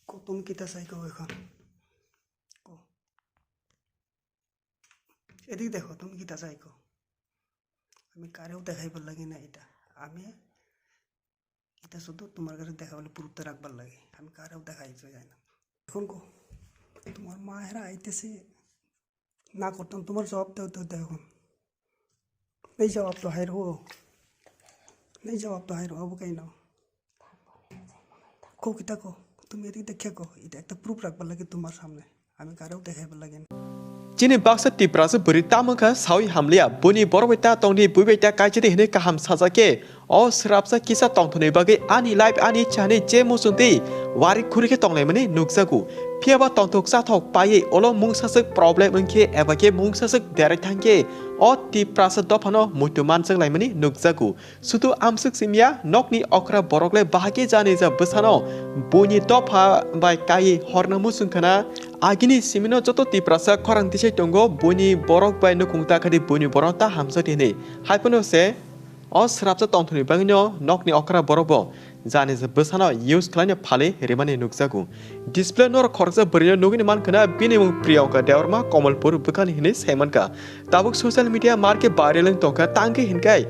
তুমি কিতা চাই কও এখন কও এদিকে দেখো তুমি কিতা চাই কও আমি কারেও দেখাইবার লাগে না এটা আমি এটা শুধু তোমার কাছে দেখাবলে পুরুত্ব রাখবার লাগে আমি কারেও দেখাইতে যাই না এখন কও তোমার মা হেরা আইতেছে না করতাম তোমার জবাব দেও তো দেখো नहीं जवाब तो हायर हो नहीं जवाब तो हायर हो अब कहीं ना को किता को तुम एदिके देखिया को এটা একটা প্রুফ রাখবার লাগে তোমার সামনে আমি কারেও দেখাইবার লাগে Jini baksa Tiprajwk berita mengka sawi hamlia buni borwita tongni buibeta kajiti hene kaham sajake o srapsa kisa tongthoni bagi ani live ani chane je musunti wari khurike tonglai mani nuksaku phiaba tongthok sathok paye olo mungsasuk problem unke ebake mungsasuk direct thangke o Tiprajwk dophano mutuman sanglai mani nuksaku sutu amsuk simya nokni okra boroklai bahage jani ja bsano buni dopha bai kai horna musungkana agini simino joto Tiprajwk khorang tisai tongo buni borok bai nukungta khadi buni borok ta hamsa tene haipono se o srapsa tongthoni bangino nokni okra borokbo jani je bsano use khlaine phale remani nukjagu display nor khorsa burino nugini mankana binimung priyanka deorma komalpur bukani hine saimanka tabuk social media marke viral tongka tangke hinkai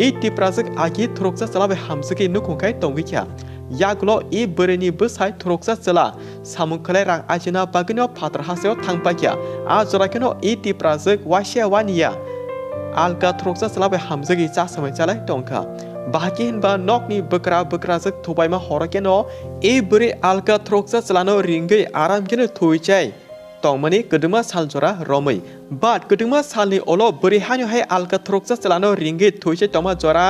ei Tiprajwk agi Thuruksa chalabe hamsaki nukungkai tonggikhya yagulo e bureni bsai Thuruksa chala samungkhlai rang ajina bagino phatra haseo thangpakya a jorakeno e Tiprajwk wasia wania alka Thuruksa chalabe hamsaki cha samai chalai tongkha bahaki hinba nokni bokra jek thobaima horakeno e buri alka Thuruksa chalano ringai aram kene thoichai tongmani keduma saljora romai but keduma salni olo buri hanyo hai alka Thuruksa chalano ringai thoichai toma jora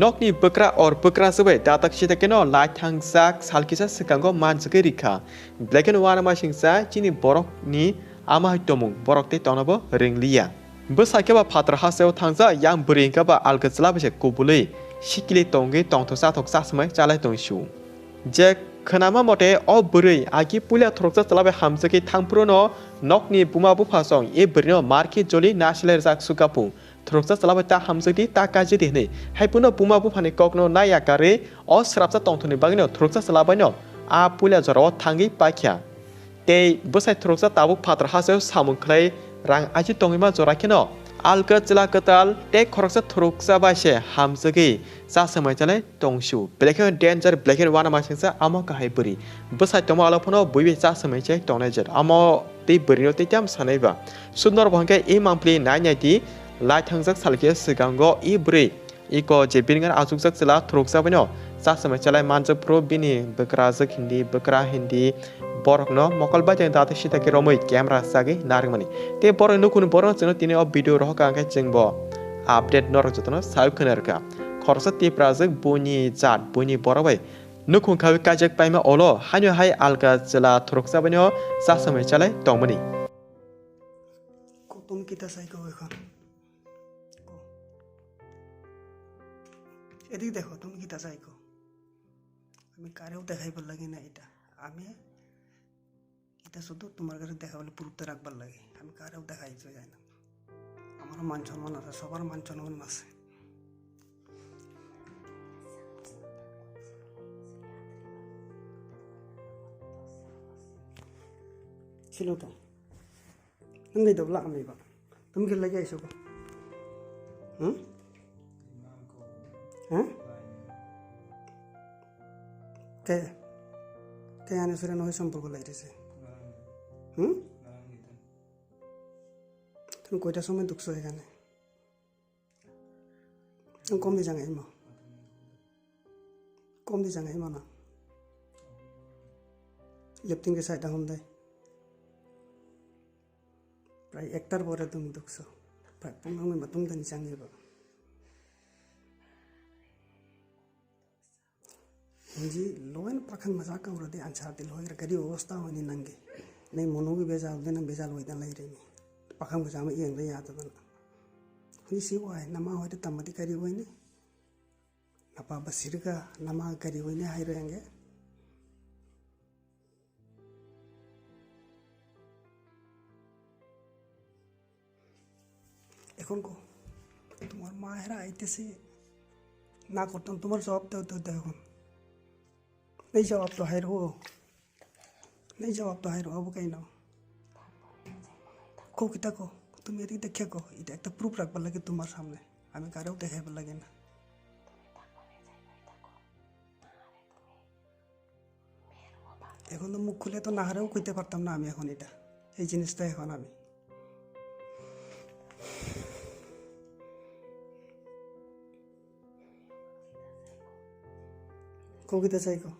nokni bokra or bokra sabai datak sitakeno lai thangsak salkisa sikango manjake rikha black and white ma singsa chini borok ni ama hitomung borok te tonabo ringlia bsakeba phatra haseo thangja yang buringka ba alka chalabese kubulei sikili tongi tongthoksa thoksa samai chalai tongsu je khanama mote o burui agi pulia Thuruksa chalabe hamsaki thangpurono nokni buma bufasong e burino marki joli national jak sukapu Thuruksa chalabe ta hamsaki ta kaji dehne haipuno buma bufani kokno nayakare o srapsa tongthoni bagino Thuruksa chalabaino a pulia joro thangi pakhya tei bsai Thuruksa tabuk phatra haseo samungkhlai rang aji tongima jorakeno alka chila katal te khoroksa Thuruksa baise hamsaki sa samai chalai tongsu black and danger black and one ma singsa amo kahai buri bsai tomo alophono buibe sa samai chai tongnai jar amo te burino te tam sanaiba sundor bhangkai e mampli nainai lai thangjak salke sigango e buri iko je bingar ajugjak chila Thuruksa bino sa samai chalai manjak pro bini bokrajak hindi bokra hindi borokno mokolba jeng date sitake romoi camera sagi naringmani te borok nukun borok chino tini o video rohka angkai jengbo update norok jotono sayu khanerka khorsa Tiprajwk buni jat buni borobai nukun khawi kajak paima olo hanyo hai alka jela Thuruksa bino sa samai chalai tongmani তুমি কিতা চাই কও এখন এদিকে দেখো তুমি কিতা চাই কও আমি কারেও দেখাইবার লাগে না এটা আমি এটা শুধু তোমার কাছে দেখাবলে পুরুত্ব রাখবার লাগে আমি কারেও দেখাইতে যাই না আমারও মান সম্মান আছে সবার মান সম্মান আছে ছিল তো नंगे दबला आमेबा तुम के लगे आइसो को हैं ते आने सुरे नय सम्पर्क लाइतेছে তুমি কয়টা সময় দুখছো এখানে কম দি জাঙাই মা কম দি জাঙাই মা না লেপটিং के साइड हम दे प्राय एकटार परे तुम दुखছো प्राय पुंगांगै मातुम दानि जाङैबा जी लोन पाखन मजाक औरदे आंसा दिल होय गरी अवस्था होनी नंगे नहीं मनोगी बेजाल होय दन लाइरे नि पाखन को जाम इयं या त दन हुई सी वाय नमा होय तमदि करी होय ने नपा बसिरगा नमा करी होय ने हाइरो हंगे এখন কো তোমার মা হেরা আইতেছে না করতাম তোমার জবাব দেও তো দেখো नहीं जवाब तो हायर हो नहीं जवाब तो हाइरो अब कहीं ना को किता को तुम यदि देखे को इटा एक प्रूफ रखবার লাগে তোমার সামনে আমি কারেও দেখাইবার লাগে না এখন তো মুখ খুলে তো না হারেও কইতে পারতাম না আমি এখন এটা এই জিনিসটা এখন আমি কবিতা চাইকো